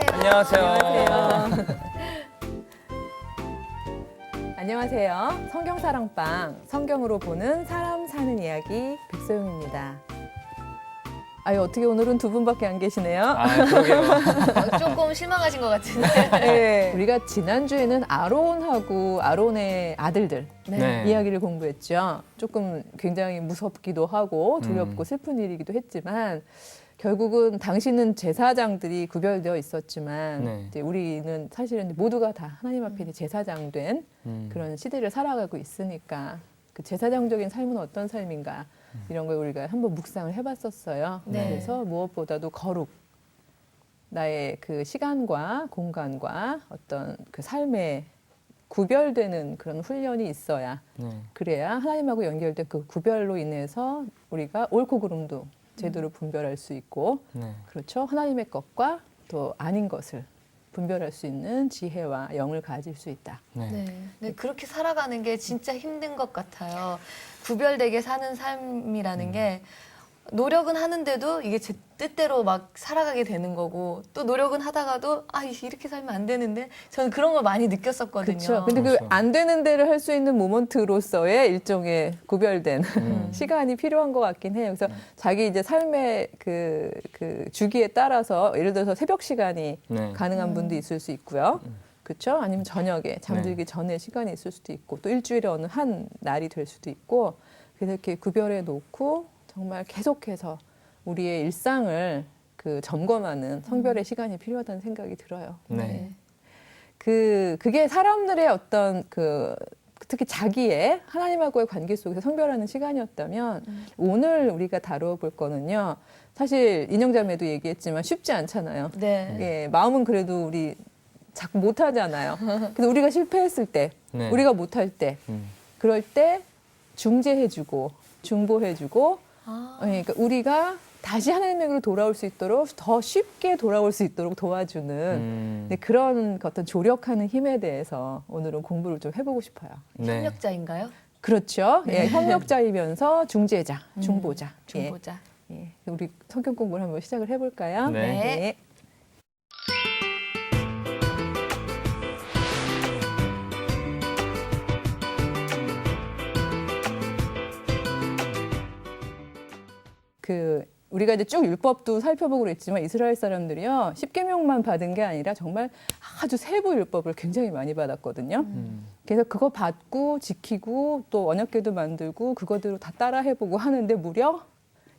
안녕하세요. 안녕하세요. 성경사랑방, 성경으로 보는 사람 사는 이야기 백소영입니다. 아유, 어떻게 오늘은 두 분밖에 안 계시네요. 아, 그러게요. 조금 실망하신 것 같은데. 네, 우리가 지난주에는 아론하고 아론의 아들들 네. 이야기를 공부했죠. 조금 굉장히 무섭기도 하고 두렵고 슬픈 일이기도 했지만 결국은 당시는 제사장들이 구별되어 있었지만 네. 이제 우리는 사실은 모두가 다 하나님 앞에 이제 제사장된 그런 시대를 살아가고 있으니까 그 제사장적인 삶은 어떤 삶인가 이런 걸 우리가 한번 묵상을 해봤었어요. 네. 그래서 무엇보다도 거룩, 나의 그 시간과 공간과 어떤 그 삶에 구별되는 그런 훈련이 있어야 네. 그래야 하나님하고 연결된 그 구별로 인해서 우리가 옳고 그름도 제대로 분별할 수 있고 네. 그렇죠. 하나님의 것과 또 아닌 것을 분별할 수 있는 지혜와 영을 가질 수 있다. 네. 네. 네, 그렇게 살아가는 게 진짜 힘든 것 같아요. 구별되게 사는 삶이라는 게 노력은 하는데도 이게 제 뜻대로 막 살아가게 되는 거고 또 노력은 하다가도 아 이렇게 살면 안 되는데 저는 그런 걸 많이 느꼈었거든요. 그렇죠. 근데 그 그렇죠. 안 되는 데를 할 수 있는 모먼트로서의 일종의 구별된 시간이 필요한 것 같긴 해요. 그래서 자기 이제 삶의 그 주기에 따라서 예를 들어서 새벽 시간이 네. 가능한 분도 있을 수 있고요. 그렇죠? 아니면 저녁에 잠들기 전에 시간이 있을 수도 있고 또 일주일에 어느 한 날이 될 수도 있고 그래서 이렇게 구별해 놓고 정말 계속해서 우리의 일상을 그 점검하는 성별의 시간이 필요하다는 생각이 들어요. 네. 그게 사람들의 어떤 특히 자기의 하나님하고의 관계 속에서 성별하는 시간이었다면 오늘 우리가 다뤄볼 거는요. 사실 인형자매도 얘기했지만 쉽지 않잖아요. 네. 예, 마음은 그래도 우리 자꾸 못하잖아요. 근데 우리가 실패했을 때, 네. 우리가 못할 때, 그럴 때 중재해주고 중보해주고 그러니까 우리가 다시 하나님에게로 돌아올 수 있도록 더 쉽게 돌아올 수 있도록 도와주는 네, 그런 어떤 조력하는 힘에 대해서 오늘은 공부를 좀 해보고 싶어요. 네. 협력자인가요? 그렇죠. 예, 협력자이면서 중재자, 중보자. 중보자. 예, 우리 성경 공부를 한번 시작을 해볼까요? 네. 우리가 이제 쭉 율법도 살펴보고 그랬지만 이스라엘 사람들이요 10계명만 받은 게 아니라 정말 아주 세부 율법을 굉장히 많이 받았거든요. 그래서 그거 받고 지키고 또 언약궤도 만들고 그거대로 다 따라 해보고 하는데 무려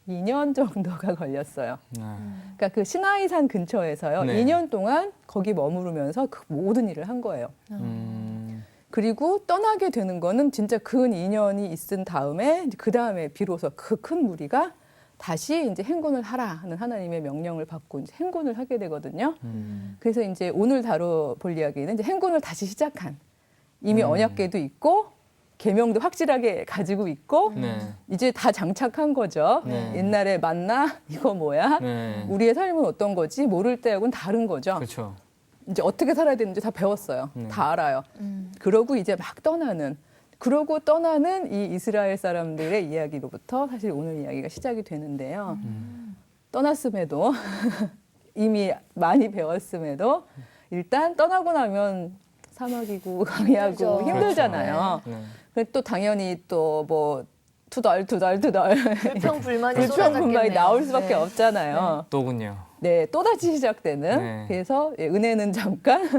2년 정도가 걸렸어요. 그러니까 그 시나이산 근처에서요 네. 2년 동안 거기 머무르면서 그 모든 일을 한 거예요. 그리고 떠나게 되는 거는 진짜 근 2년이 있은 다음에 그 다음에 비로소 그 큰 무리가 다시 이제 행군을 하라는 하나님의 명령을 받고 이제 행군을 하게 되거든요. 그래서 이제 오늘 다뤄볼 이야기는 이제 행군을 다시 시작한 이미 언약궤도 있고 계명도 확실하게 가지고 있고 네. 이제 다 장착한 거죠. 네. 옛날에 만나 이거 뭐야? 네. 우리의 삶은 어떤 거지? 모를 때하고는 다른 거죠. 그렇죠. 이제 어떻게 살아야 되는지 다 배웠어요. 다 알아요. 그러고 이제 막 떠나는. 그러고 떠나는 이 이스라엘 사람들의 이야기로부터 사실 오늘 이야기가 시작이 되는데요. 떠났음에도 이미 많이 배웠음에도 일단 떠나고 나면 사막이고 강의하고 힘들죠. 힘들잖아요. 네. 그리고 또 당연히 또 뭐 투덜 불평불만이 불평불만이 쏟아졌겠네요. 나올 수밖에 네. 없잖아요. 또군요. 네, 또다시 시작되는. 네. 그래서 예, 은혜는 잠깐,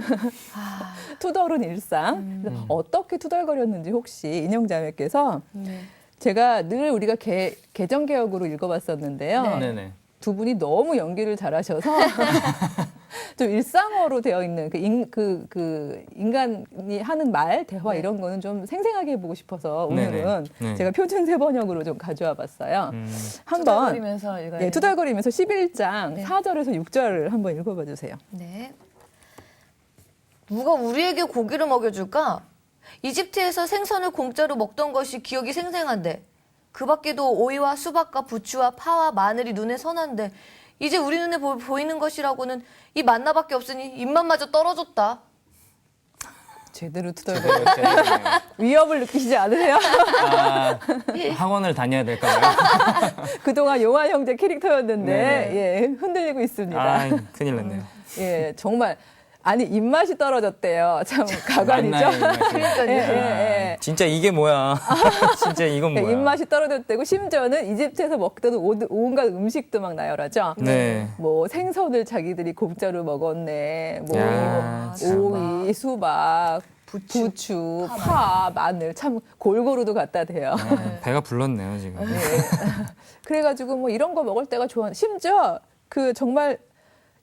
투덜은 일상. 그래서 어떻게 투덜거렸는지 혹시 인형자매께서 네. 제가 늘 우리가 개정개혁으로 읽어봤었는데요. 네. 네네. 두 분이 너무 연기를 잘하셔서 좀 일상어로 되어 있는 그 인간이 하는 말, 대화 이런 거는 좀 생생하게 해보고 싶어서 오늘은 네네. 네. 제가 표준 세번역으로 좀 가져와 봤어요. 한번 투덜거리면서 읽어야 네, 투덜거리면서 11장 네. 4절에서 6절을 한번 읽어봐 주세요. 네. 누가 우리에게 고기를 먹여줄까? 이집트에서 생선을 공짜로 먹던 것이 기억이 생생한데 그 밖에도 오이와 수박과 부추와 파와 마늘이 눈에 선한데 이제 우리 눈에 보이는 것이라고는 이 만나밖에 없으니 입맛마저 떨어졌다. 제대로 투덜거려. 제대로네요. 위협을 느끼시지 않으세요? 아, 학원을 다녀야 될까요? 그동안 용화 형제 캐릭터였는데 네네. 예, 흔들리고 있습니다. 아, 큰일 났네요. 예, 정말 아니 입맛이 떨어졌대요. 참 가관이죠. 맞나요, 입맛이? 그러니까요. 예, 예, 예. 진짜 이게 뭐야? 진짜 이건 뭐야? 입맛이 떨어졌대고 심지어는 이집트에서 먹던 온갖 음식도 막 나열하죠. 네. 뭐 생선을 자기들이 공짜로 먹었네. 뭐 야, 오이, 수박, 부추, 파, 마늘 참 골고루도 갖다 대요. 배가 불렀네요 지금. 네. 그래가지고 뭐 이런 거 먹을 때가 좋아. 심지어 그 정말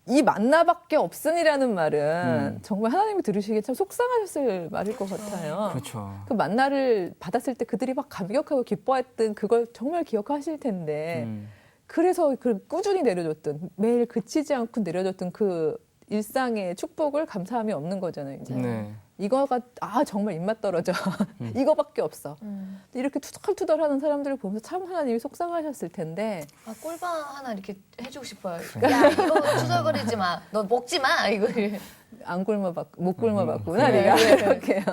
이 만나밖에 없으니라는 말은 정말 하나님이 들으시기에 참 속상하셨을 말일 것 같아요. 그렇죠. 그 만나를 받았을 때 그들이 막 감격하고 기뻐했던 그걸 정말 기억하실 텐데 그래서 그 꾸준히 내려줬던 매일 그치지 않고 내려줬던 그 일상의 축복을 감사함이 없는 거잖아요. 이제. 네. 이거가 정말 입맛 떨어져. 이거밖에 없어. 이렇게 투덜투덜하는 사람들을 보면서 참 하나님이 속상하셨을 텐데 아, 꿀밤 하나 이렇게 해주고 싶어요. 야, 이거 투덜거리지 마. 너 먹지 마. 이거. 안 굶어봤고 못 굶어봤구나 네, 네가 네. 이렇게요.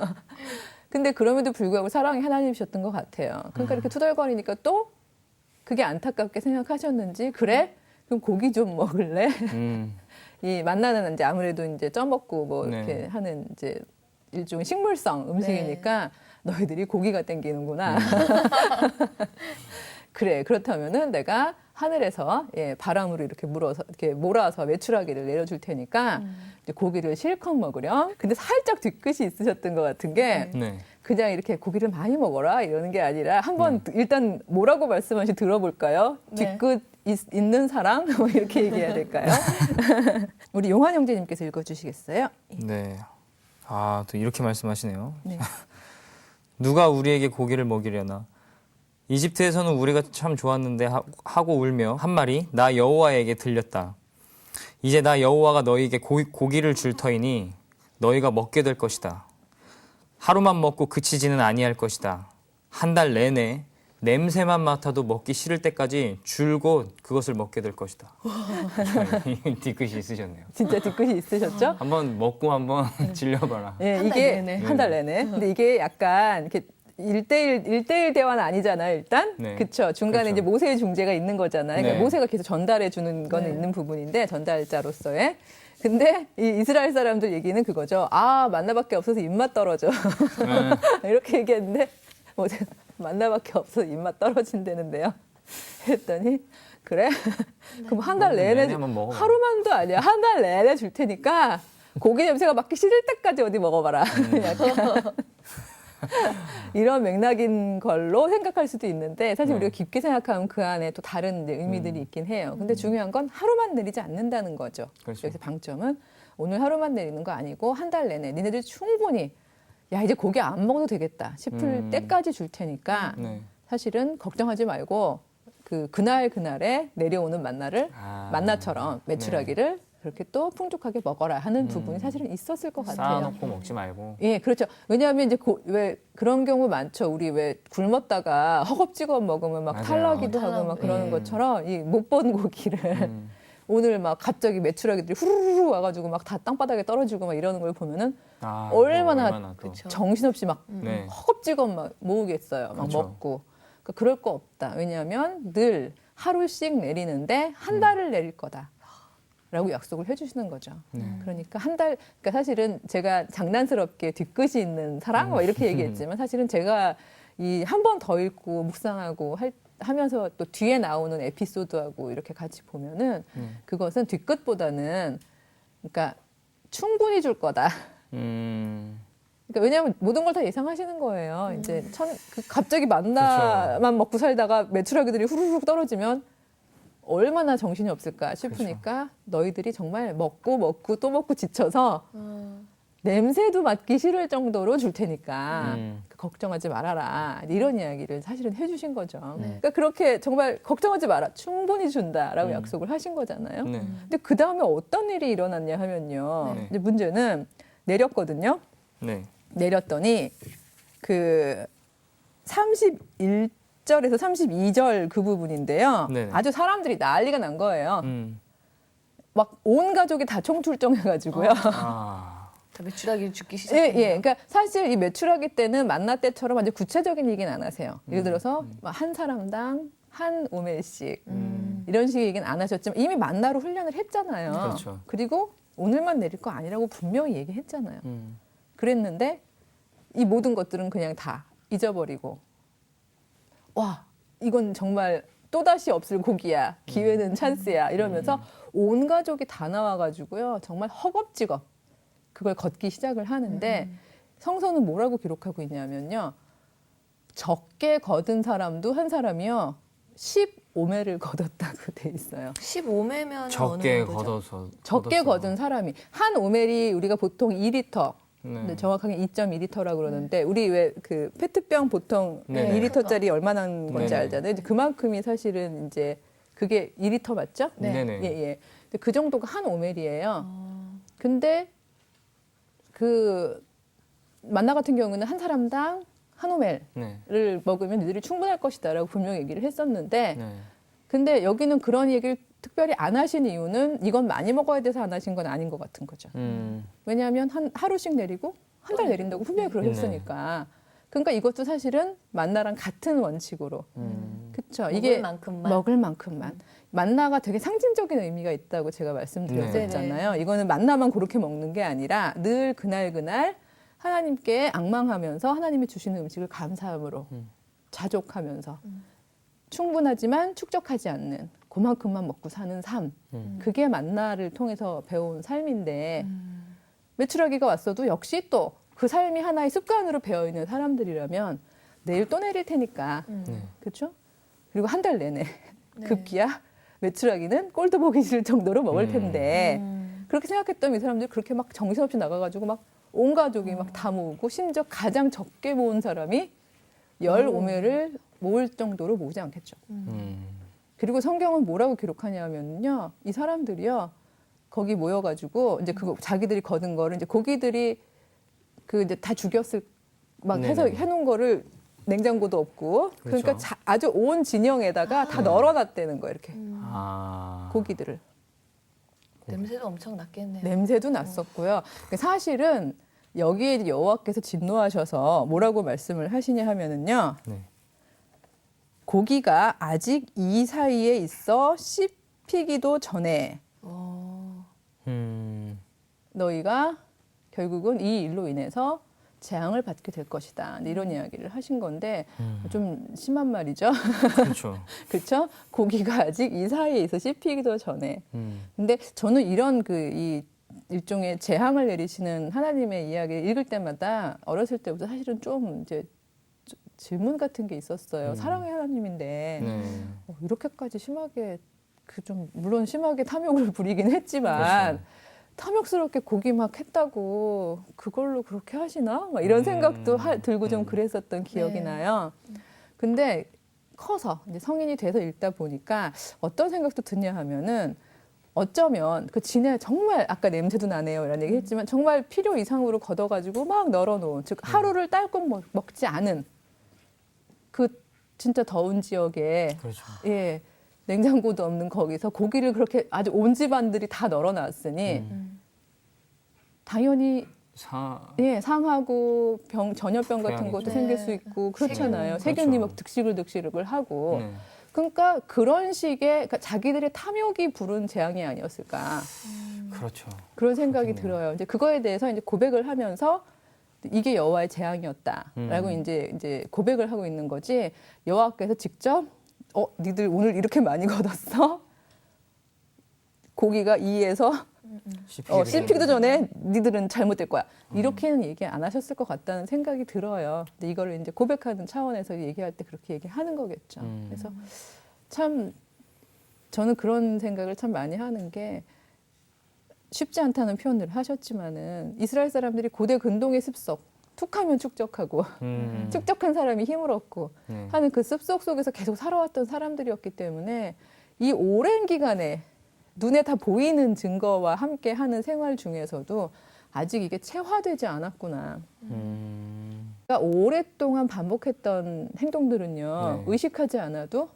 근데 그럼에도 불구하고 사랑이 하나님이셨던 것 같아요. 그러니까 이렇게 투덜거리니까 또 그게 안타깝게 생각하셨는지 그래? 그럼 고기 좀 먹을래? 이 만나는 이제 아무래도 이제 쪄먹고 뭐 네. 이렇게 하는 이제 일종의 식물성 음식이니까 너희들이 고기가 땡기는구나. 그래 그렇다면은 내가 하늘에서 바람으로 이렇게 이렇게 몰아서 메추라기를 내려줄 테니까 이제 고기를 실컷 먹으렴. 근데 살짝 뒤끝이 있으셨던 것 같은 게 네. 그냥 이렇게 고기를 많이 먹어라 이러는 게 아니라 한번 일단 뭐라고 말씀하시 들어볼까요? 네. 뒤끝 있는 사랑 뭐 이렇게 얘기해야 될까요? 우리 용환 형제님께서 읽어주시겠어요? 네. 아, 또 이렇게 말씀하시네요. 네. 누가 우리에게 고기를 먹이려나? 이집트에서는 우리가 참 좋았는데 하고 울며 한 말이 나 여호와에게 들렸다. 이제 나 여호와가 너희에게 고기를 줄 터이니 너희가 먹게 될 것이다. 하루만 먹고 그치지는 아니할 것이다. 한 달 내내 냄새만 맡아도 먹기 싫을 때까지 줄곧 그것을 먹게 될 것이다. 뒤끝이 있으셨네요. 진짜 뒤끝이 있으셨죠? 한번 먹고 한번 질려봐라. 예, 한달 이게 내내. 한 달 내내. 근데 이게 약간 이렇게 1대1 대화는 아니잖아요, 일단. 네. 그쵸. 중간에 그렇죠. 이제 모세의 중재가 있는 거잖아요. 그러니까 네. 모세가 계속 전달해 주는 거는 네. 있는 부분인데, 전달자로서의. 근데 이 이스라엘 사람들 얘기는 그거죠. 아, 만나밖에 없어서 입맛 떨어져. 이렇게 얘기했는데, 모세가 만나밖에 없어서 입맛 떨어진다는데요. 했더니, 그래? 그럼 한 달 내내, 한번 먹어봐. 하루만도 아니야. 한 달 내내 줄 테니까, 고기 냄새가 맡기 싫을 때까지 어디 먹어봐라. 약간 이런 맥락인 걸로 생각할 수도 있는데 사실 우리가 깊게 생각하면 그 안에 또 다른 이제 의미들이 있긴 해요. 근데 중요한 건 하루만 내리지 않는다는 거죠. 그렇죠. 여기서 방점은 오늘 하루만 내리는 거 아니고 한 달 내내 니네들 충분히 야 이제 고기 안 먹어도 되겠다 싶을 때까지 줄 테니까 네. 사실은 걱정하지 말고 그날에 내려오는 만나를 만나처럼 메추라기를 그렇게 또 풍족하게 먹어라 하는 부분이 사실은 있었을 것 같아요. 쌓아놓고 먹지 말고. 예, 그렇죠. 왜냐하면 이제 왜 그런 경우 많죠. 우리 왜 굶었다가 허겁지겁 먹으면 막 맞아요. 탈나기도 하고 막 그러는 예. 것처럼 이 못 본 고기를 오늘 막 갑자기 메추라기들이 후루루 와가지고 막 다 땅바닥에 떨어지고 막 이러는 걸 보면은 얼마나 또. 그쵸. 정신없이 막 네. 허겁지겁 막 모으겠어요. 막 그렇죠. 먹고. 그러니까 그럴 거 없다. 왜냐하면 늘 하루씩 내리는데 한 달을 내릴 거다. 라고 약속을 해주시는 거죠. 그러니까 그러니까 사실은 제가 장난스럽게 뒤끝이 있는 사랑 뭐 이렇게 얘기했지만 사실은 제가 이 한 번 더 읽고 묵상하고 하면서 또 뒤에 나오는 에피소드하고 이렇게 같이 보면은 그것은 뒤끝보다는 그러니까 충분히 줄 거다. 그러니까 왜냐하면 모든 걸 다 예상하시는 거예요. 이제 갑자기 만나만 먹고 살다가 메추라기들이 후루룩 떨어지면 얼마나 정신이 없을까 싶으니까 너희들이 정말 먹고 또 먹고 지쳐서 냄새도 맡기 싫을 정도로 줄 테니까 걱정하지 말아라. 이런 이야기를 사실은 해주신 거죠. 그러니까 그렇게 정말 걱정하지 마라. 충분히 준다라고 약속을 하신 거잖아요. 네. 근데 그 다음에 어떤 일이 일어났냐 하면요. 네. 이제 문제는 내렸거든요. 네. 내렸더니 그 31절에서 32절 그 부분인데요. 네네. 아주 사람들이 난리가 난 거예요. 막 온 가족이 다 총출동해가지고요. 다 매출하기 죽기 예, 시작해요. 예. 그러니까 사실 이 매출하기 때는 만나 때처럼 아주 구체적인 얘기는 안 하세요. 예를 들어서 한 사람당 한 오멜씩 이런 식의 얘기는 안 하셨지만 이미 만나로 훈련을 했잖아요. 그렇죠. 그리고 오늘만 내릴 거 아니라고 분명히 얘기했잖아요. 그랬는데 이 모든 것들은 그냥 다 잊어버리고 와 이건 정말 또다시 없을 곡이야. 기회는 찬스야. 이러면서 온 가족이 다 나와가지고요. 정말 허겁지겁 그걸 걷기 시작을 하는데 성서는 뭐라고 기록하고 있냐면요. 적게 거둔 사람도 한 사람이요. 15매를 거뒀다고 돼 있어요. 15매면 적게 어느 정도죠? 걷어서 적게 거둔 사람이 한 오멜이 우리가 보통 2리터 네. 근데 정확하게 2.2리터라고 그러는데 우리 왜 그 페트병 보통 네네. 2리터짜리 얼마나 건지 네네. 알잖아요. 이제 그만큼이 사실은 이제 그게 2리터 맞죠? 네. 네네. 예, 예. 근데 그 정도가 한 오멜이에요. 근데 그 만나 같은 경우는 한 사람당 한 오멜을 네. 먹으면 너희들이 충분할 것이다라고 분명히 얘기를 했었는데 네. 근데 여기는 그런 얘기를 특별히 안 하신 이유는 이건 많이 먹어야 돼서 안 하신 건 아닌 것 같은 거죠. 왜냐하면 하루씩 내리고 한 달 내린다고 분명히 그러셨으니까. 그러니까 이것도 사실은 만나랑 같은 원칙으로. 그렇죠. 이게 먹을 만큼만. 만나가 되게 상징적인 의미가 있다고 제가 말씀드렸잖아요. 이거는 만나만 그렇게 먹는 게 아니라 늘 그날 하나님께 앙망하면서 하나님이 주시는 음식을 감사함으로 자족하면서 충분하지만 축적하지 않는 그만큼만 먹고 사는 삶. 그게 만나를 통해서 배운 삶인데 매출하기가 왔어도 역시 또 그 삶이 하나의 습관으로 배어있는 사람들이라면 내일 또 내릴 테니까. 그렇죠? 그리고 한 달 내내 급기야 매출하기는 꼴도 보기 싫을 정도로 먹을 텐데 그렇게 생각했던 이 사람들이 그렇게 막 정신없이 나가가지고 막 온 가족이 막 다 모으고 심지어 가장 적게 모은 사람이 15매를 모을 정도로 모으지 않겠죠. 그리고 성경은 뭐라고 기록하냐면요. 이 사람들이요. 거기 모여가지고 이제 그거 자기들이 거둔 거를 이제 고기들이 그 이제 다 죽였을 막 해서 네네. 해놓은 거를 냉장고도 없고 그러니까 그렇죠. 아주 온 진영에다가 다 널어놨다는 거예요. 이렇게 아. 고기들을. 냄새도 엄청 났겠네요. 냄새도 났었고요. 사실은 여기에 여호와께서 진노하셔서 뭐라고 말씀을 하시냐 하면은요. 네. 고기가 아직 이 사이에 있어 씹히기도 전에 너희가 결국은 이 일로 인해서 재앙을 받게 될 것이다. 이런 이야기를 하신 건데 좀 심한 말이죠. 그렇죠. 그렇죠? 고기가 아직 이 사이에 있어 씹히기도 전에. 근데 저는 이런 이 일종의 재앙을 내리시는 하나님의 이야기를 읽을 때마다 어렸을 때부터 사실은 좀 이제 질문 같은 게 있었어요. 사랑의 하나님인데 네. 이렇게까지 심하게 물론 심하게 탐욕을 부리긴 했지만 그렇죠. 탐욕스럽게 고기 막 했다고 그걸로 그렇게 하시나? 막 이런 생각도 들고 좀 그랬었던 기억이 네. 나요. 근데 커서 이제 성인이 돼서 읽다 보니까 어떤 생각도 드냐 하면은 어쩌면 그 진에 정말 아까 냄새도 나네요 이런 얘기 했지만 정말 필요 이상으로 걷어가지고 막 널어놓은 즉 하루를 딸꾹 먹지 않은 그 진짜 더운 지역에 그렇죠. 예 냉장고도 없는 거기서 고기를 그렇게 아주 온 집안들이 다 널어놨으니 당연히 예 상하고 전염병 같은 것도 네. 생길 수 있고 그렇잖아요. 세균이 막 득실을 하고 네. 그러니까 그런 식의 그러니까 자기들의 탐욕이 부른 재앙이 아니었을까 그렇죠. 그런 생각이 그렇겠네요. 들어요. 이제 그거에 대해서 이제 고백을 하면서 이게 여호와의 재앙이었다라고 이제 고백을 하고 있는 거지 여호와께서 직접 니들 오늘 이렇게 많이 걷었어? 고기가 이에서 씹히기도 전에 니들은 잘못될 거야. 이렇게는 얘기 안 하셨을 것 같다는 생각이 들어요. 근데 이거를 이제 고백하는 차원에서 얘기할 때 그렇게 얘기하는 거겠죠. 그래서 참 저는 그런 생각을 참 많이 하는 게 쉽지 않다는 표현을 하셨지만은 이스라엘 사람들이 고대 근동의 습속 툭하면 축적하고 축적한 사람이 힘을 얻고 하는 그 습속 속에서 계속 살아왔던 사람들이었기 때문에 이 오랜 기간에 눈에 다 보이는 증거와 함께 하는 생활 중에서도 아직 이게 체화되지 않았구나. 그러니까 오랫동안 반복했던 행동들은요. 네. 의식하지 않아도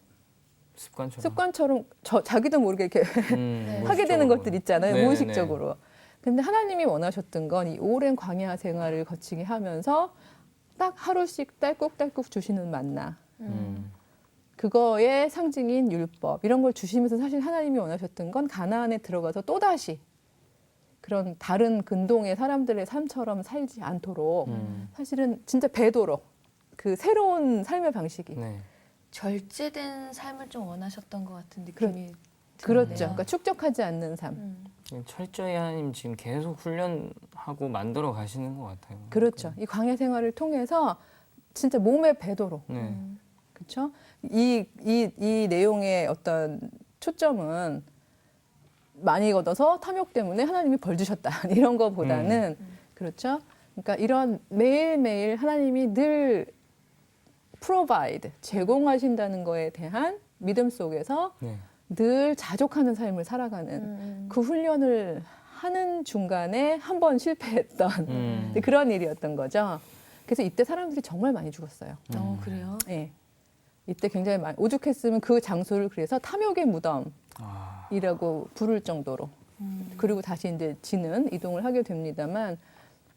습관처럼. 습관처럼 자기도 모르게 이렇게 하게 되는 것들 있잖아요. 네네네. 무의식적으로. 근데 하나님이 원하셨던 건 이 오랜 광야 생활을 거치게 하면서 딱 하루씩 딸꾹딸꾹 주시는 만나. 그거의 상징인 율법 이런 걸 주시면서 사실 하나님이 원하셨던 건 가나안에 들어가서 또다시 그런 다른 근동의 사람들의 삶처럼 살지 않도록 사실은 진짜 배도록 그 새로운 삶의 방식이 네. 절제된 삶을 좀 원하셨던 것 같은 느낌이 그렇죠. 드네요. 그러니까 축적하지 않는 삶. 철저히 하나님 지금 계속 훈련하고 만들어 가시는 것 같아요. 그렇죠. 이 광야 생활을 통해서 진짜 몸에 배도록. 네. 그렇죠? 이 내용의 어떤 초점은 많이 걷어서 탐욕 때문에 하나님이 벌 주셨다 이런 거보다는 그렇죠. 그러니까 이런 매일매일 하나님이 늘 provide 제공하신다는 거에 대한 믿음 속에서 네. 늘 자족하는 삶을 살아가는 그 훈련을 하는 중간에 한 번 실패했던 그런 일이었던 거죠. 그래서 이때 사람들이 정말 많이 죽었어요. 그래요? 네. 이때 굉장히 많이 오죽했으면 그 장소를 그래서 탐욕의 무덤이라고 아, 부를 정도로 그리고 다시 이제 지는 이동을 하게 됩니다만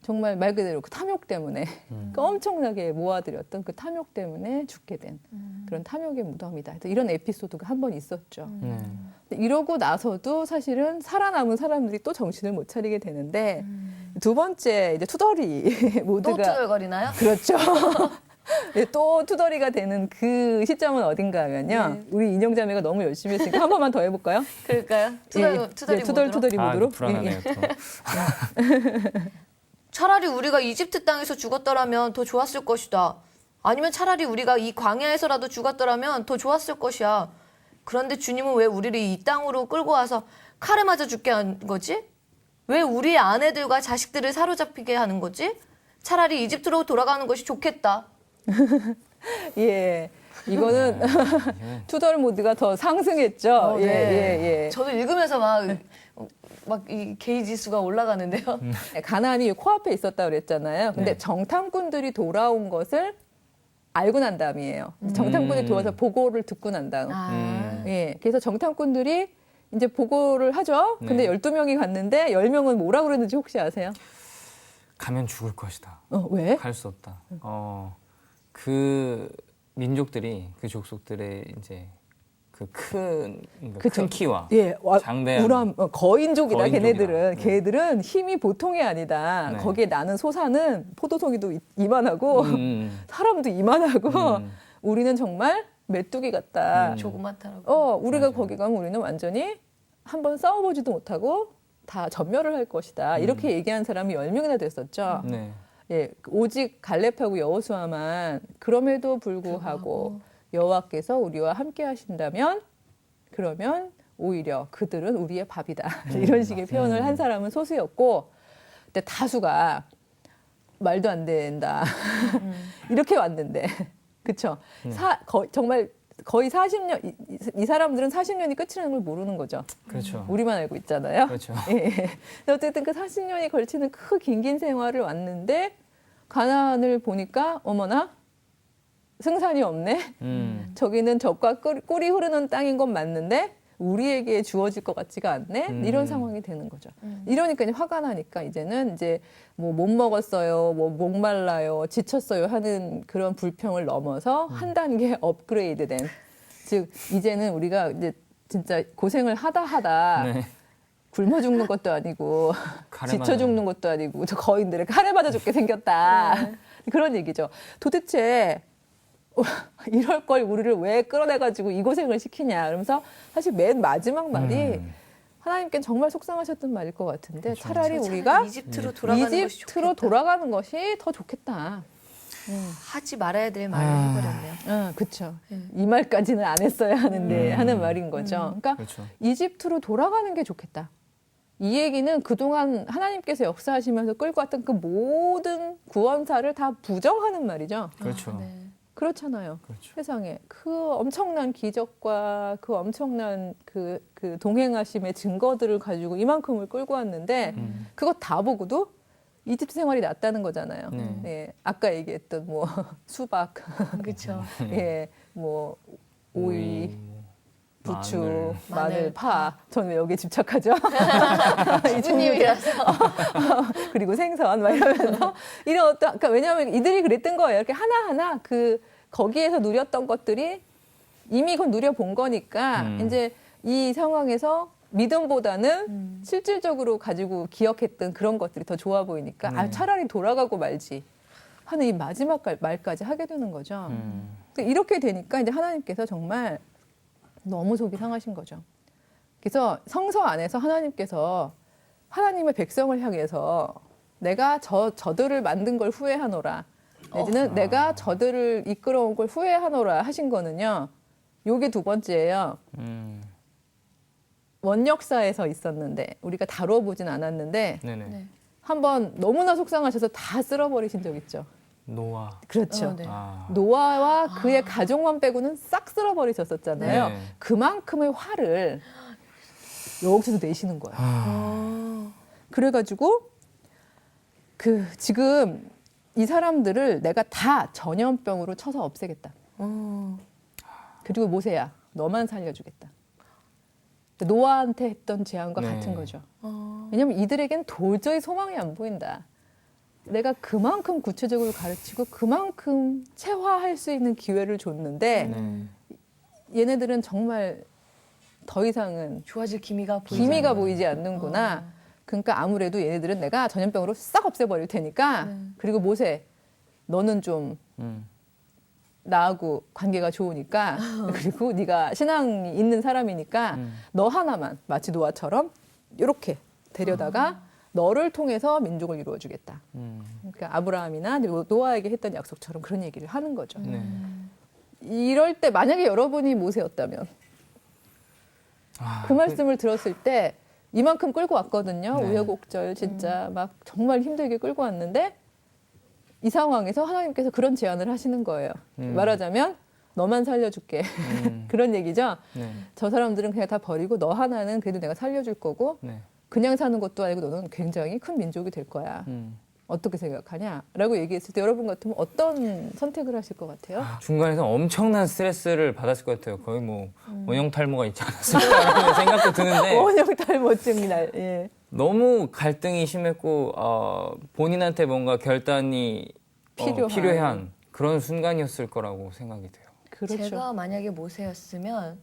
정말 말 그대로 그 탐욕 때문에 그 엄청나게 모아들였던 그 탐욕 때문에 죽게 된 그런 탐욕의 무덤이다. 이런 에피소드가 한 번 있었죠. 네. 근데 이러고 나서도 사실은 살아남은 사람들이 또 정신을 못 차리게 되는데 두 번째 이제 투덜이 또 모두가 투덜거리나요? 그렇죠. 네, 또 투덜이가 되는 그 시점은 어딘가 하면요. 네. 우리 인형자매가 너무 열심히 했으니까 한 번만 더 해볼까요? 그럴까요? 예, 투덜이 투덜 뭐더라? 투덜이 아, 모드로. 불안하네요. 예, 또. 차라리 우리가 이집트 땅에서 죽었더라면 더 좋았을 것이다. 아니면 차라리 우리가 이 광야에서라도 죽었더라면 더 좋았을 것이야. 그런데 주님은 왜 우리를 이 땅으로 끌고 와서 칼에 맞아 죽게 한 거지? 왜 우리의 아내들과 자식들을 사로잡히게 하는 거지? 차라리 이집트로 돌아가는 것이 좋겠다. 예. 이거는 투덜 모드가 더 상승했죠. 예, 예, 예. 저도 읽으면서 막 이 게이 지수가 올라가는데요. 가나안이 코앞에 있었다 그랬잖아요. 근데 네. 정탐꾼들이 돌아온 것을 알고 난 다음이에요. 정탐꾼이 들어와서 보고를 듣고 난 다음. 예. 그래서 정탐꾼들이 이제 보고를 하죠. 근데 네. 12명이 갔는데 10명은 뭐라고 그랬는지 혹시 아세요? 가면 죽을 것이다. 왜? 갈 수 없다. 그 민족들이 그 족속들의 이제 큰 키와 예, 장대한 우람 거인족이다. 거인족이다. 걔네들은 힘이 보통이 아니다. 네. 거기에 나는 소사는 포도송이도 이만하고 사람도 이만하고 우리는 정말 메뚜기 같다. 조그맣다라고. 우리가 맞아요. 거기 가면 우리는 완전히 한번 싸워보지도 못하고 다 전멸을 할 것이다. 이렇게 얘기한 사람이 10명이나 됐었죠. 네. 예, 오직 갈렙하고 여호수아만 그럼에도 불구하고 여호와께서 우리와 함께 하신다면 그러면 오히려 그들은 우리의 밥이다. 이런 식의 표현을 한 사람은 소수였고 근데 다수가 말도 안 된다. 이렇게 왔는데 그렇죠. 정말 거의 40년 이 사람들은 40년이 끝이라는 걸 모르는 거죠. 그렇죠. 우리만 알고 있잖아요. 그렇죠. 예. 어쨌든 그 40년이 걸치는 그 긴 생활을 왔는데 가나안을 보니까 어머나 생산이 없네. 저기는 젖과 꿀이 흐르는 땅인 건 맞는데 우리에게 주어질 것 같지가 않네. 이런 상황이 되는 거죠. 이러니까 이제 화가 나니까 이제는 이제 뭐 못 먹었어요, 뭐 목말라요, 지쳤어요 하는 그런 불평을 넘어서 한 단계 업그레이드된 즉 이제는 우리가 이제 진짜 고생을 하다 네. 굶어 죽는 것도 아니고 칼에 지쳐 맞아. 죽는 것도 아니고 저 거인들을 칼에 맞아 죽게 생겼다. 그런 얘기죠. 도대체 이럴 걸 우리를 왜 끌어내가지고 이 고생을 시키냐. 그러면서 사실 맨 마지막 말이 하나님께는 정말 속상하셨던 말일 것 같은데 차라리 우리가 이집트로 돌아가는 것이 이집트로 좋겠다. 돌아가는 것이 더 좋겠다. 하지 말아야 될 말을 해버렸네요. 그렇죠. 이 말까지는 안 했어야 하는데 하는 말인 거죠. 그러니까 그렇죠. 이집트로 돌아가는 게 좋겠다. 이 얘기는 그동안 하나님께서 역사하시면서 끌고 왔던 그 모든 구원사를 다 부정하는 말이죠. 그렇죠. 네. 그렇잖아요. 그렇죠. 세상에 그 엄청난 기적과 그 엄청난 그 동행하심의 증거들을 가지고 이만큼을 끌고 왔는데 그거 다 보고도 이집트 생활이 낫다는 거잖아요. 네. 예, 아까 얘기했던 뭐 수박, 그렇죠. 예, 뭐 오이, 부추, 마늘, 마늘, 파. 저는 왜 여기에 집착하죠? 주부님이라서. 그리고 생선 막 이러면서 이런 어떤 그러니까 왜냐하면 이들이 그랬던 거예요. 이렇게 하나하나 그 거기에서 누렸던 것들이 이미 그건 누려본 거니까 이제 이 상황에서 믿음보다는 실질적으로 가지고 기억했던 그런 것들이 더 좋아 보이니까 아 차라리 돌아가고 말지 하는 이 마지막 말까지 하게 되는 거죠. 그러니까 이렇게 되니까 이제 하나님께서 정말 너무 속이 상하신 거죠. 그래서 성서 안에서 하나님께서 하나님의 백성을 향해서 내가 저들을 만든 걸 후회하노라 내지는 내가 저들을 이끌어온 걸 후회하노라 하신 거는요. 요게 두 번째예요. 원역사에서 있었는데 우리가 다뤄보진 않았는데 네네. 네. 한번 너무나 속상하셔서 다 쓸어버리신 적 있죠. 노아. 그렇죠. 네. 아. 노아와 그의 가족만 빼고는 싹 쓸어버리셨었잖아요. 네. 그만큼의 화를 여기서도 내시는 거예요. 그래가지고 지금 이 사람들을 내가 다 전염병으로 쳐서 없애겠다. 그리고 모세야, 너만 살려주겠다. 노아한테 했던 제안과 네. 같은 거죠. 왜냐하면 이들에겐 도저히 소망이 안 보인다. 내가 그만큼 구체적으로 가르치고 그만큼 체화할 수 있는 기회를 줬는데 네. 얘네들은 정말 더 이상은 좋아질 기미가 기미가 보이지 않는구나. 그러니까 아무래도 얘네들은 내가 전염병으로 싹 없애버릴 테니까 그리고 모세 너는 좀 나하고 관계가 좋으니까 그리고 네가 신앙이 있는 사람이니까 너 하나만 마치 노아처럼 이렇게 데려다가 너를 통해서 민족을 이루어주겠다. 그러니까 아브라함이나 노아에게 했던 약속처럼 그런 얘기를 하는 거죠. 네. 이럴 때 만약에 여러분이 모세였다면 그 말씀을 들었을 때 이만큼 끌고 왔거든요. 네. 우여곡절 진짜 막 정말 힘들게 끌고 왔는데 이 상황에서 하나님께서 그런 제안을 하시는 거예요. 말하자면 너만 살려줄게. 그런 얘기죠. 네. 저 사람들은 그냥 다 버리고 너 하나는 그래도 내가 살려줄 거고 네. 그냥 사는 것도 아니고 너는 굉장히 큰 민족이 될 거야. 어떻게 생각하냐? 라고 얘기했을 때 여러분 같으면 어떤 선택을 하실 것 같아요? 중간에서 엄청난 스트레스를 받았을 것 같아요. 거의 뭐 원형 탈모가 있지 않았을까라는 생각도 드는데 원형 탈모증이 예. 너무 갈등이 심했고 본인한테 뭔가 결단이 필요한 그런 순간이었을 거라고 생각이 돼요. 그렇죠. 제가 만약에 모세였으면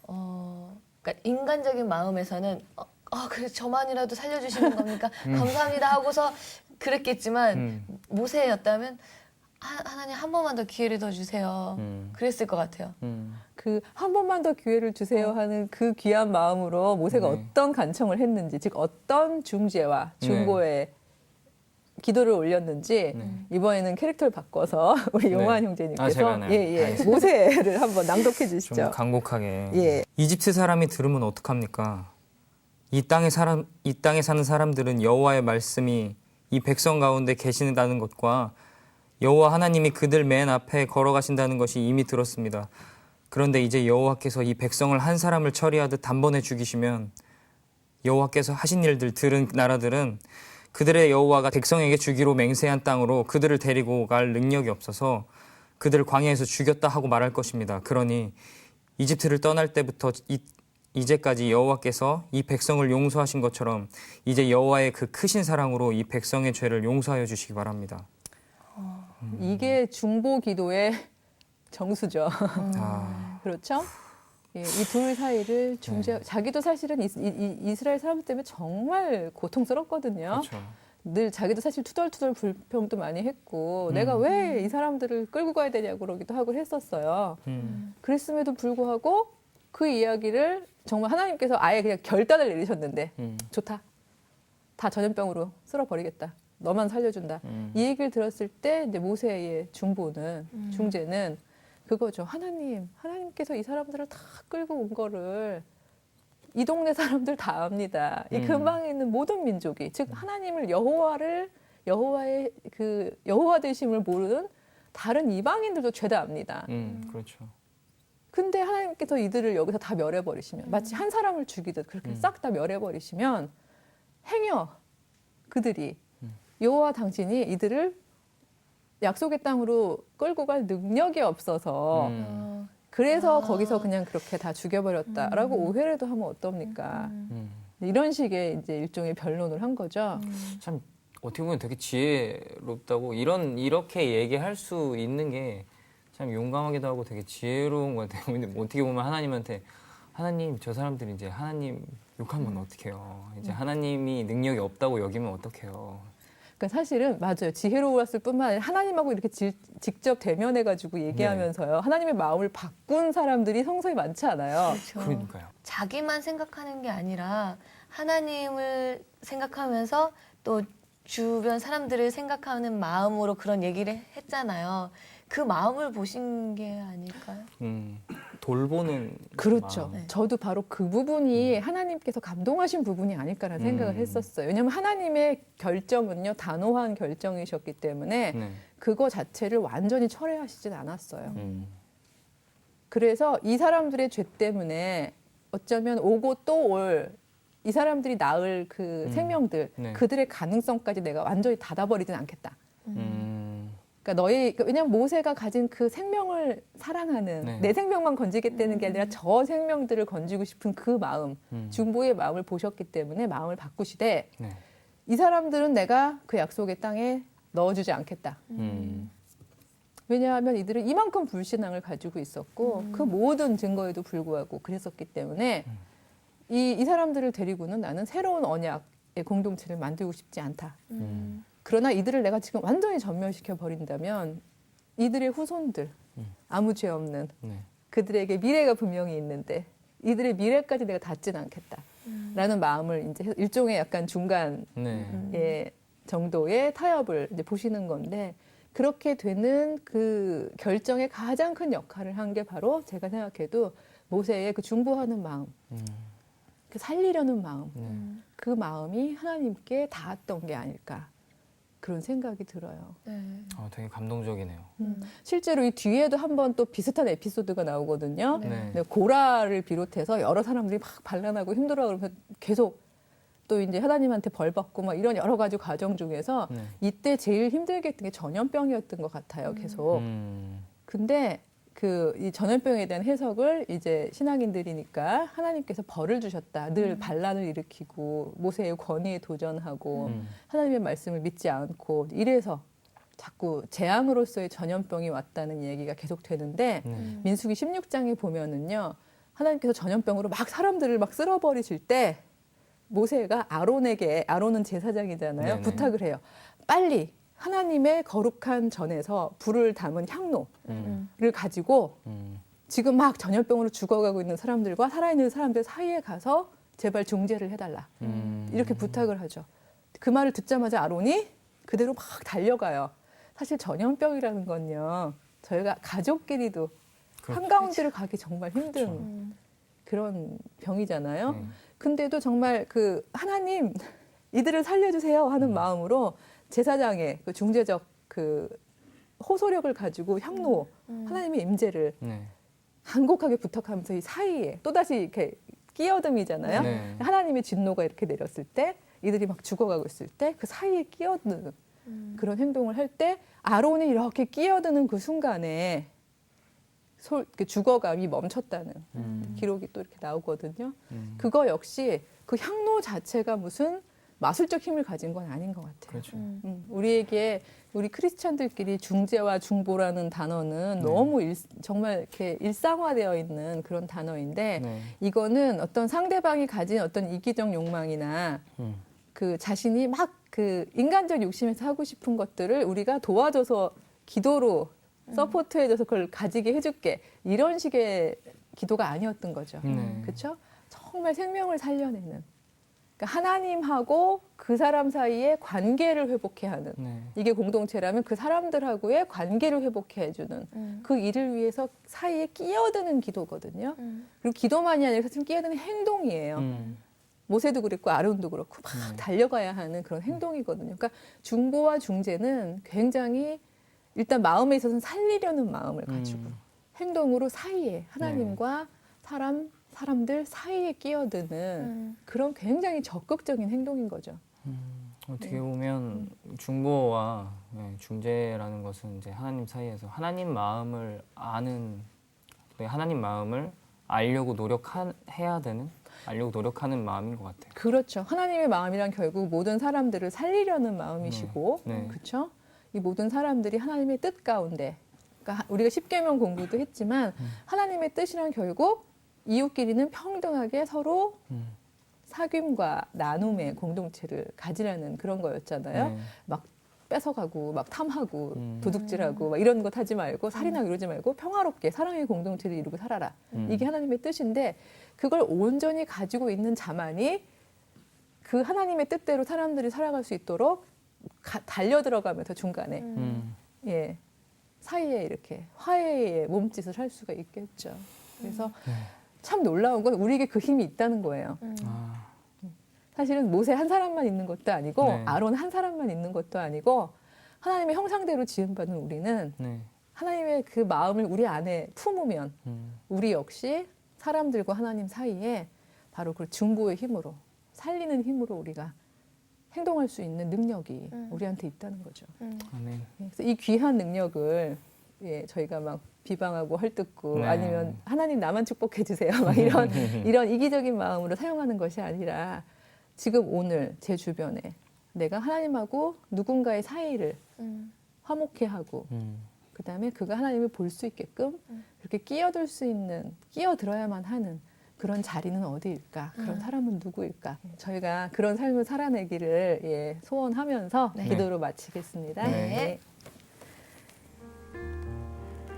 그러니까 인간적인 마음에서는 그래 저만이라도 살려주시는 겁니까? 감사합니다 하고서 그랬겠지만 모세였다면 하나님 한 번만 더 기회를 더 주세요. 그랬을 것 같아요. 그 한 번만 더 기회를 주세요 하는 그 귀한 마음으로 모세가 네. 어떤 간청을 했는지, 즉 어떤 중재와 중보의 기도를 올렸는지 이번에는 캐릭터를 바꿔서 우리 네. 용환 형제님께서 제가요? 알겠습니다. 모세를 한번 낭독해 좀 주시죠. 간곡하게. 예. 이집트 사람이 들으면 어떡합니까? 이 땅에 사는 사람들은 여호와의 말씀이 이 백성 가운데 계신다는 것과 여호와 하나님이 그들 맨 앞에 걸어가신다는 것이 이미 들었습니다. 그런데 이제 여호와께서 이 백성을 한 사람을 처리하듯 단번에 죽이시면 여호와께서 하신 일들 들은 나라들은 그들의 여호와가 백성에게 주기로 맹세한 땅으로 그들을 데리고 갈 능력이 없어서 그들을 광야에서 죽였다 하고 말할 것입니다. 그러니 이집트를 떠날 때부터 이제까지 여호와께서 이 백성을 용서하신 것처럼 이제 여호와의 그 크신 사랑으로 이 백성의 죄를 용서하여 주시기 바랍니다. 이게 중보 기도의 정수죠. 그렇죠? 예, 이 둘 사이를 자기도 사실은 이스라엘 사람들 때문에 정말 고통스럽거든요. 그렇죠. 늘 자기도 사실 투덜투덜 불평도 많이 했고 내가 왜 이 사람들을 끌고 가야 되냐고 그러기도 하고 했었어요. 그랬음에도 불구하고 그 이야기를 정말 하나님께서 아예 그냥 결단을 내리셨는데 좋다. 다 전염병으로 쓸어버리겠다. 너만 살려준다. 이 얘기를 들었을 때 이제 모세의 중재는 그거죠. 하나님께서 이 사람들을 다 끌고 온 거를 이 동네 사람들 다 압니다. 이 근방에 있는 모든 민족이 즉 하나님을 여호와의 그 여호와 되심을 모르는 다른 이방인들도 죄다 압니다. 그렇죠. 근데 하나님께서 이들을 여기서 다 멸해버리시면 마치 한 사람을 죽이듯 그렇게 싹 다 멸해버리시면 행여 그들이 여호와 당신이 이들을 약속의 땅으로 끌고 갈 능력이 없어서 그래서 거기서 그냥 그렇게 다 죽여버렸다라고 오해를 또 하면 어떻습니까? 이런 식의 이제 일종의 변론을 한 거죠. 참 어떻게 보면 되게 지혜롭다고 이렇게 얘기할 수 있는 게 참 용감하기도 하고 되게 지혜로운 것 같아요. 근데 어떻게 보면 하나님한테 하나님 저 사람들이 이제 하나님 욕하면 어떡해요. 이제 하나님이 능력이 없다고 여기면 어떡해요. 그러니까 사실은 맞아요. 지혜로웠을 뿐만 아니라 하나님하고 이렇게 직접 대면해가지고 얘기하면서요. 하나님의 마음을 바꾼 사람들이 성서에 많지 않아요. 그렇죠. 그러니까요. 자기만 생각하는 게 아니라 하나님을 생각하면서 또 주변 사람들을 생각하는 마음으로 그런 얘기를 했잖아요. 그 마음을 보신 게 아닐까요? 돌보는 그렇죠. 마음. 저도 바로 그 부분이 하나님께서 감동하신 부분이 아닐까라는 생각을 했었어요. 왜냐하면 하나님의 결정은요, 단호한 결정이셨기 때문에 네. 그거 자체를 완전히 철회하시진 않았어요. 그래서 이 사람들의 죄 때문에 어쩌면 오고 또 올 이 사람들이 낳을 그 생명들, 네. 그들의 가능성까지 내가 완전히 닫아버리진 않겠다. 그러니까 왜냐면 모세가 가진 그 생명을 사랑하는 네. 내 생명만 건지겠다는 게 아니라 저 생명들을 건지고 싶은 그 마음, 중보의 마음을 보셨기 때문에 마음을 바꾸시되 네. 이 사람들은 내가 그 약속의 땅에 넣어주지 않겠다. 왜냐하면 이들은 이만큼 불신앙을 가지고 있었고 그 모든 증거에도 불구하고 그랬었기 때문에 이 사람들을 데리고는 나는 새로운 언약의 공동체를 만들고 싶지 않다. 그러나 이들을 내가 지금 완전히 전멸시켜 버린다면 이들의 후손들, 아무 죄 없는 네. 그들에게 미래가 분명히 있는데 이들의 미래까지 내가 닫지는 않겠다. 라는 마음을 이제 일종의 약간 중간 네. 정도의 타협을 이제 보시는 건데 그렇게 되는 그 결정의 가장 큰 역할을 한 게 바로 제가 생각해도 모세의 그 중보하는 마음, 그 살리려는 마음, 그 마음이 하나님께 닿았던 게 아닐까 그런 생각이 들어요. 네. 되게 감동적이네요. 실제로 이 뒤에도 한 번 또 비슷한 에피소드가 나오거든요. 네. 네, 고라를 비롯해서 여러 사람들이 막 반란하고 힘들어 그러면 계속 또 이제 하나님한테 벌 받고 막 이런 여러 가지 과정 중에서 네. 이때 제일 힘들게 했던 게 전염병이었던 것 같아요. 계속. 근데 그 이 전염병에 대한 해석을 이제 신앙인들이니까 하나님께서 벌을 주셨다. 늘 반란을 일으키고 모세의 권위에 도전하고 하나님의 말씀을 믿지 않고 이래서 자꾸 재앙으로서의 전염병이 왔다는 얘기가 계속 되는데 민수기 16장에 보면은요. 하나님께서 전염병으로 막 사람들을 막 쓸어버리실 때 모세가 아론은 제사장이잖아요. 네네. 부탁을 해요. 빨리 하나님의 거룩한 전에서 불을 담은 향로를 가지고 지금 막 전염병으로 죽어가고 있는 사람들과 살아있는 사람들 사이에 가서 제발 중재를 해달라. 이렇게 부탁을 하죠. 그 말을 듣자마자 아론이 그대로 막 달려가요. 사실 전염병이라는 건요. 저희가 가족끼리도 한가운데를 가기 정말 힘든 그런 병이잖아요. 근데도 정말 그 하나님 이들을 살려주세요 하는 마음으로 제사장의 그 중재적 그 호소력을 가지고 향로 하나님의 임재를 네. 간곡하게 부탁하면서 이 사이에 또다시 이렇게 끼어듦이잖아요. 네. 하나님의 진노가 이렇게 내렸을 때 이들이 막 죽어가고 있을 때 그 사이에 끼어드는 그런 행동을 할 때 아론이 이렇게 끼어드는 그 순간에 죽어감이 멈췄다는 기록이 또 이렇게 나오거든요. 그거 역시 그 향로 자체가 무슨 마술적 힘을 가진 건 아닌 것 같아요. 그렇죠. 우리 크리스찬들끼리 중재와 중보라는 단어는 너무 정말 이렇게 일상화되어 있는 그런 단어인데 네. 이거는 어떤 상대방이 가진 어떤 이기적 욕망이나 그 자신이 막 그 인간적 욕심에서 하고 싶은 것들을 우리가 도와줘서 기도로 서포트해줘서 그걸 가지게 해줄게 이런 식의 기도가 아니었던 거죠. 그렇죠? 정말 생명을 살려내는 그러니까 하나님하고 그 사람 사이의 관계를 회복해 하는 이게 공동체라면 그 사람들하고의 관계를 회복해 해주는 그 일을 위해서 사이에 끼어드는 기도거든요. 그리고 기도만이 아니라 사실 끼어드는 행동이에요. 모세도 그랬고 아론도 그렇고 막 달려가야 하는 그런 행동이거든요. 그러니까 중보와 중재는 굉장히 일단 마음에 있어서는 살리려는 마음을 가지고 행동으로 사이에 하나님과 사람들 사이에 끼어드는 그런 굉장히 적극적인 행동인 거죠. 어떻게 보면 중보와 중재라는 것은 이제 하나님 사이에서 하나님 마음을 아는 또 하나님 마음을 알려고 알려고 노력하는 마음인 것 같아요. 그렇죠. 하나님의 마음이란 결국 모든 사람들을 살리려는 마음이시고, 네. 그렇죠? 이 모든 사람들이 하나님의 뜻 가운데, 그러니까 우리가 십계명 공부도 했지만 하나님의 뜻이란 결국 이웃끼리는 평등하게 서로 사귐과 나눔의 공동체를 가지라는 그런 거였잖아요. 네. 막 뺏어가고 막 탐하고 도둑질하고 막 이런 것 하지 말고 살인하고 이러지 말고 평화롭게 사랑의 공동체를 이루고 살아라. 이게 하나님의 뜻인데 그걸 온전히 가지고 있는 자만이 그 하나님의 뜻대로 사람들이 살아갈 수 있도록 달려 들어가면서 중간에 예, 사이에 이렇게 화해의 몸짓을 할 수가 있겠죠. 그래서 참 놀라운 건 우리에게 그 힘이 있다는 거예요. 아, 사실은 모세 한 사람만 있는 것도 아니고 네. 아론 한 사람만 있는 것도 아니고 하나님의 형상대로 지음받은 우리는 네. 하나님의 그 마음을 우리 안에 품으면 우리 역시 사람들과 하나님 사이에 바로 그 중보의 힘으로 살리는 힘으로 우리가 행동할 수 있는 능력이 우리한테 있다는 거죠. 아멘. 그래서 이 귀한 능력을 예, 저희가 막 비방하고 헐뜯고 네. 아니면 하나님 나만 축복해 주세요. 막 이런 이기적인 마음으로 사용하는 것이 아니라 지금 오늘 제 주변에 내가 하나님하고 누군가의 사이를 화목해 하고 그다음에 그가 하나님을 볼 수 있게끔 그렇게 끼어들 수 있는 끼어들어야만 하는 그런 자리는 어디일까? 그런 사람은 누구일까? 저희가 그런 삶을 살아내기를 예, 소원하면서 네. 기도로 마치겠습니다. 네.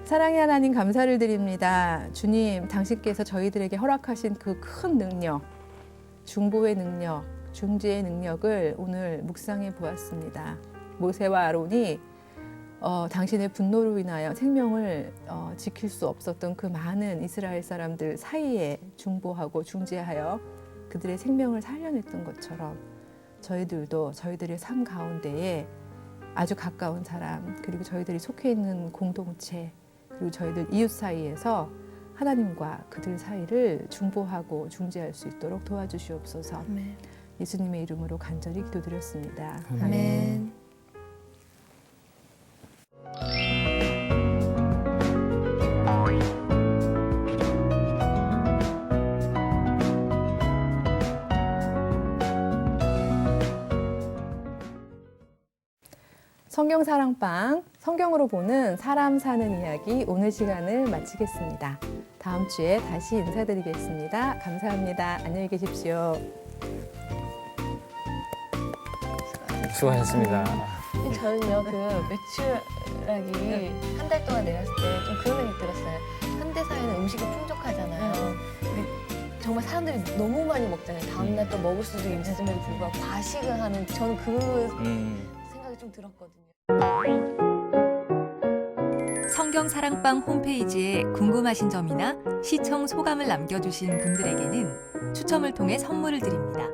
사랑의 하나님 감사를 드립니다. 주님, 당신께서 저희들에게 허락하신 그 큰 능력, 중보의 능력, 중재의 능력을 오늘 묵상해 보았습니다. 모세와 아론이 당신의 분노로 인하여 생명을 지킬 수 없었던 그 많은 이스라엘 사람들 사이에 중보하고 중재하여 그들의 생명을 살려냈던 것처럼 저희들도 저희들의 삶 가운데에 아주 가까운 사람 그리고 저희들이 속해 있는 공동체 그리고 저희들 이웃 사이에서 하나님과 그들 사이를 중보하고 중재할 수 있도록 도와주시옵소서. 아멘. 예수님의 이름으로 간절히 기도드렸습니다. 아멘. 성경 사랑방, 성경으로 보는 사람 사는 이야기 오늘 시간을 마치겠습니다. 다음 주에 다시 인사드리겠습니다. 감사합니다. 안녕히 계십시오. 수고하셨습니다. 저는요 그 매출락이 한 달 동안 내렸을 때 좀 그런 생각이 들었어요. 현대 사회는 음식이 풍족하잖아요. 근데 정말 사람들이 너무 많이 먹잖아요. 다음날 또 먹을 수도 있음에도 불구하고 과식을 하는 저는 그 생각이 좀 들었거든요. 성경 사랑방 홈페이지에 궁금하신 점이나 시청 소감을 남겨주신 분들에게는 추첨을 통해 선물을 드립니다.